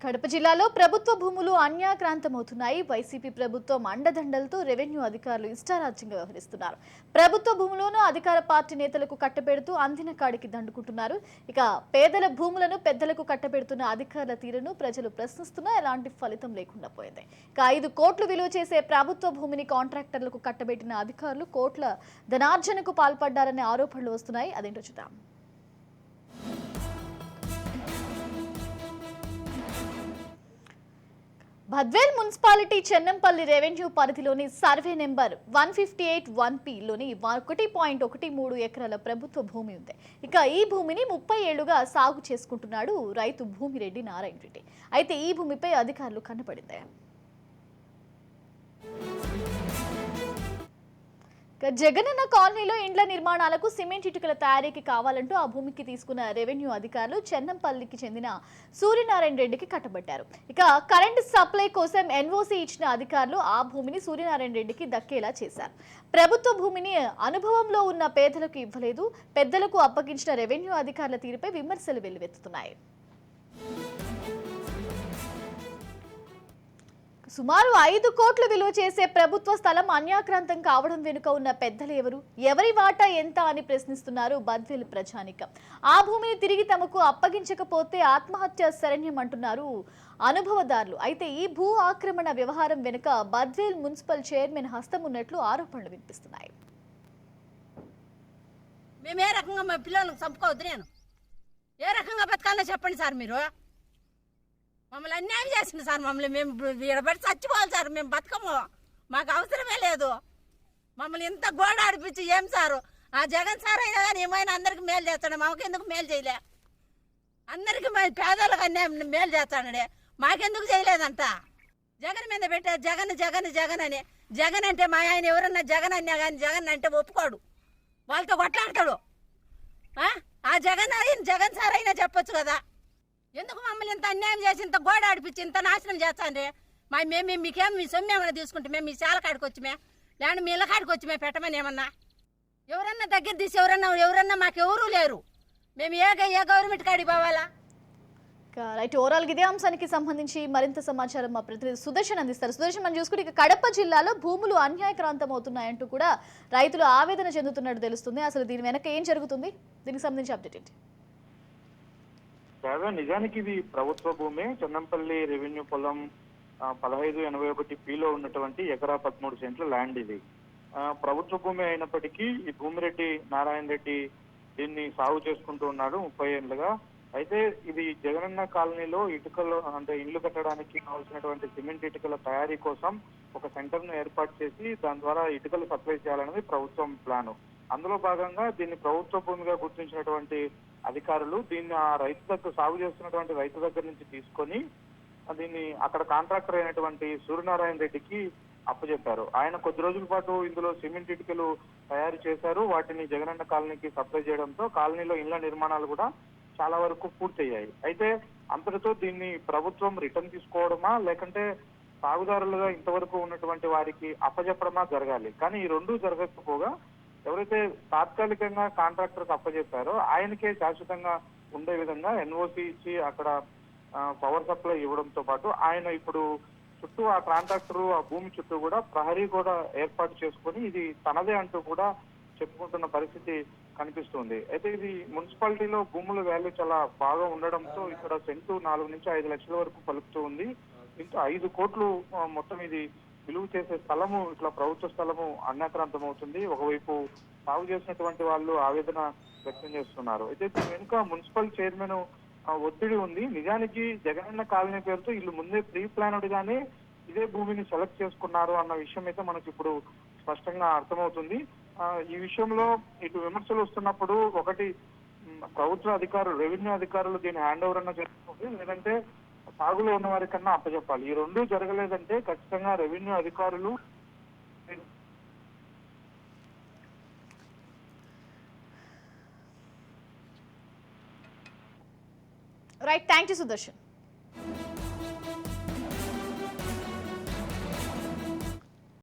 కడప జిల్లాలో ప్రభుత్వ భూములు అన్యాక్రాంతమవుతున్నాయి. వైసీపీ ప్రభుత్వం అండదండలతో రెవెన్యూ అధికారులు ఇష్టారాజ్యంగా వ్యవహరిస్తున్నారు. ప్రభుత్వ భూములను అధికార పార్టీ నేతలకు కట్టబెడుతూ అందిన కాడికి దండుకుంటున్నారు. ఇక పేదల భూములను పెద్దలకు కట్టబెడుతున్న అధికారుల తీరును ప్రజలు ప్రశ్నిస్తున్నా ఎలాంటి ఫలితం లేకుండా పోయింది. ఇక 5 కోట్లు విలువ చేసే ప్రభుత్వ భూమిని కాంట్రాక్టర్లకు కట్టబెట్టిన అధికారులు కోట్ల ధనార్జనకు పాల్పడ్డారనే ఆరోపణలు వస్తున్నాయి. అదేంటో చూద్దాం. బద్వేల్ మున్సిపాలిటీ చెన్నంపల్లి రెవెన్యూ పరిధిలోని సర్వే నెంబర్ 158-1P లోని 1.13 ఎకరాల ప్రభుత్వ భూమి ఉంది. ఇక ఈ భూమిని 30 ఏళ్లుగా సాగు చేసుకుంటున్నాడు రైతు భూమిరెడ్డి నారాయణ రెడ్డి. అయితే ఈ భూమిపై అధికారులు కన్నపడింది. జగనన్న కాలనీలో ఇండ్ల నిర్మాణాలకు సిమెంట్ ఇటుకల తయారీకి కావాలంటూ ఆ భూమికి తీసుకున్న రెవెన్యూ అధికారులు చెన్నంపల్లికి చెందిన సూర్యనారాయణ రెడ్డికి కట్టబెట్టారు. ఇక కరెంటు సప్లై కోసం ఎన్ఓసి ఇచ్చిన అధికారులు ఆ భూమిని సూర్యనారాయణ రెడ్డికి దక్కేలా చేశారు. ప్రభుత్వ భూమిని అనుభవంలో ఉన్న పేదలకు ఇవ్వలేదు, పెద్దలకు అప్పగించిన రెవెన్యూ అధికారుల తీరుపై విమర్శలు వెల్లువెత్తుతున్నాయి. సుమారు 5 కోట్లు విలువ చేసే ప్రభుత్వ స్థలం అన్యాక్రాంతం కావడం వెనుక ఉన్న పెద్దలు ఎవరు, ఎవరి వాటా ఎంత అని ప్రశ్నిస్తున్నారు బద్వేల్ ప్రజానికం. ఆ భూమిని తిరిగి తమకు అప్పగించకపోతే ఆత్మహత్య శరణ్యం అంటున్నారు అనుభవదారులు. అయితే ఈ భూ ఆక్రమణ వ్యవహారం వెనుక బద్వేల్ మున్సిపల్ చైర్మన్ హస్తం ఉన్నట్లు ఆరోపణలు వినిపిస్తున్నాయి. మేము ఏ రకంగా మా పిల్లలకు చంపుకోవద్దు, నేను ఏ రకంగా బతకాలో చెప్పండి సార్. మీరు మమ్మల్ని అన్యాయం చేసింది సార్. మమ్మల్ని మేము విడబడి చచ్చిపోవాలి సార్. మేము బతకము, మాకు అవసరమే లేదు. మమ్మల్ని ఇంత గోడ ఆడిపించి ఏం సారు ఆ జగన్ సార్ అయినా కానీ ఏమైనా అందరికి మేలు చేస్తాడు, మాకెందుకు మేలు చేయలే? అందరికి పేదలకు అన్యాయం మేలు చేస్తాడే, మాకెందుకు చేయలేదంట? జగన్ మీద పెట్టే జగన్ జగన్ జగన్ అని. జగన్ అంటే మా ఆయన ఎవరన్నా జగన్ అన్నా కానీ జగన్ అంటే ఒప్పుకోడు, వాళ్ళతో కొట్లాడతాడు. ఆ జగన్ జగన్ సార్ అయినా చెప్పొచ్చు కదా. ఎందుకు మమ్మల్ని ఇంత అన్యాయం చేసి ఇంత గోడ ఆడిపించి ఇంత నాశనం చేస్తాండి? మేము మీకేం మీ సొమ్ము ఏమైనా తీసుకుంటే మేము మీ శాల కాడికి వచ్చి లేదంటే మీ ఇళ్ళ కాడికి వచ్చి పెట్టమని ఏమన్నా ఎవరన్నా దగ్గర తీసి ఎవరన్నా మాకు ఎవరూ లేరు. మేము ఏ గవర్నమెంట్ కాడికి పోవాలా? రైట్, ఓవరాల్ ఇదే అంశానికి సంబంధించి మరింత సమాచారం మా ప్రతినిధి సుదర్శన్ అందిస్తారు. సుదర్శన్, మనం చూసుకుంటే ఇక కడప జిల్లాలో భూములు అన్యాయక్రాంతం అవుతున్నాయంటూ కూడా రైతులు ఆవేదన చెందుతున్నట్టు తెలుస్తుంది. అసలు దీని వెనక ఏం జరుగుతుంది, దీనికి సంబంధించి అప్డేట్ ఏంటి? నిజానికి ఇది ప్రభుత్వ భూమి. చెన్నంపల్లి రెవెన్యూ పొలం 1581P ఉన్నటువంటి ఎకరా 13 సెంట్ల ల్యాండ్ ఇది. ప్రభుత్వ భూమి అయినప్పటికీ ఈ భూమిరెడ్డి నారాయణ రెడ్డి దీన్ని సాగు చేసుకుంటూ ఉన్నాడు 30 ఏళ్లుగా. అయితే ఇది జగనన్న కాలనీలో ఇటుకలు అంటే ఇళ్లు కట్టడానికి కావాల్సినటువంటి సిమెంట్ ఇటుకల తయారీ కోసం ఒక సెంటర్ ను ఏర్పాటు చేసి దాని ద్వారా ఇటుకలు సప్లై చేయాలనేది ప్రభుత్వం ప్లాను. అందులో భాగంగా దీన్ని ప్రభుత్వ భూమిగా గుర్తించినటువంటి అధికారులు దీన్ని ఆ రైతు దగ్గర సాగు చేస్తున్నటువంటి రైతు దగ్గర నుంచి తీసుకొని దీన్ని అక్కడ కాంట్రాక్టర్ అయినటువంటి సూర్యనారాయణ రెడ్డికి అప్పచెప్పారు. ఆయన కొద్ది రోజుల పాటు ఇందులో సిమెంట్ ఇటుకలు తయారు చేశారు. వాటిని జగనన్న కాలనీకి సప్లై చేయడంతో కాలనీలో ఇళ్ల నిర్మాణాలు కూడా చాలా వరకు పూర్తయ్యాయి. అయితే అంతటితో దీన్ని ప్రభుత్వం రిటర్న్ తీసుకోవడమా లేకంటే సాగుదారులుగా ఇంతవరకు ఉన్నటువంటి వారికి అప్పచెప్పడమా జరగాలి. కానీ ఈ రెండూ జరగకపోగా ఎవరైతే తాత్కాలికంగా కాంట్రాక్టర్కి అప్పచెప్పారో ఆయనకే శాశ్వతంగా ఉండే విధంగా ఎన్ఓసి ఇచ్చి అక్కడ పవర్ సప్లై ఇవ్వడంతో పాటు ఆయన ఇప్పుడు చుట్టూ ఆ కాంట్రాక్టర్ ఆ భూమి చుట్టూ కూడా ప్రహరీ కూడా ఏర్పాటు చేసుకొని ఇది తనదే అంటూ కూడా చెప్పుకుంటున్న పరిస్థితి కనిపిస్తుంది. అయితే ఇది మున్సిపాలిటీలో భూముల వాల్యూ చాలా బాగా ఉండడంతో ఇక్కడ సెంటు 4 నుంచి 5 లక్షల వరకు పలుకుతూ ఉంది. ఇంత 5 కోట్లు మొత్తం ఇది విలువ చేసే స్థలము, ఇట్లా ప్రభుత్వ స్థలము అన్యాక్రాంతం అవుతుంది. ఒకవైపు సాగు చేసినటువంటి వాళ్ళు ఆవేదన వ్యక్తం చేస్తున్నారు. అయితే వెనుక మున్సిపల్ చైర్మన్ ఒత్తిడి ఉంది. నిజానికి జగనన్న కాలనీ పేరుతో వీళ్ళు ముందే ప్రీ ప్లానెడ్ గానే ఇదే భూమిని సెలెక్ట్ చేసుకున్నారు అన్న విషయం అయితే మనకి ఇప్పుడు స్పష్టంగా అర్థమవుతుంది. ఈ విషయంలో ఇటు విమర్శలు వస్తున్నప్పుడు ఒకటి ప్రభుత్వ అధికారులు రెవెన్యూ అధికారులు దీన్ని హ్యాండ్ ఓవర్ అన్న చేసుకోవాలి, లేదంటే సాగులో ఉన్న వారికన్నా అప్పచెప్పాలి. ఈ రెండూ జరగలేదంటే ఖచ్చితంగా రెవెన్యూ అధికారులు రైట్, థ్యాంక్ యూ సుదర్శన్.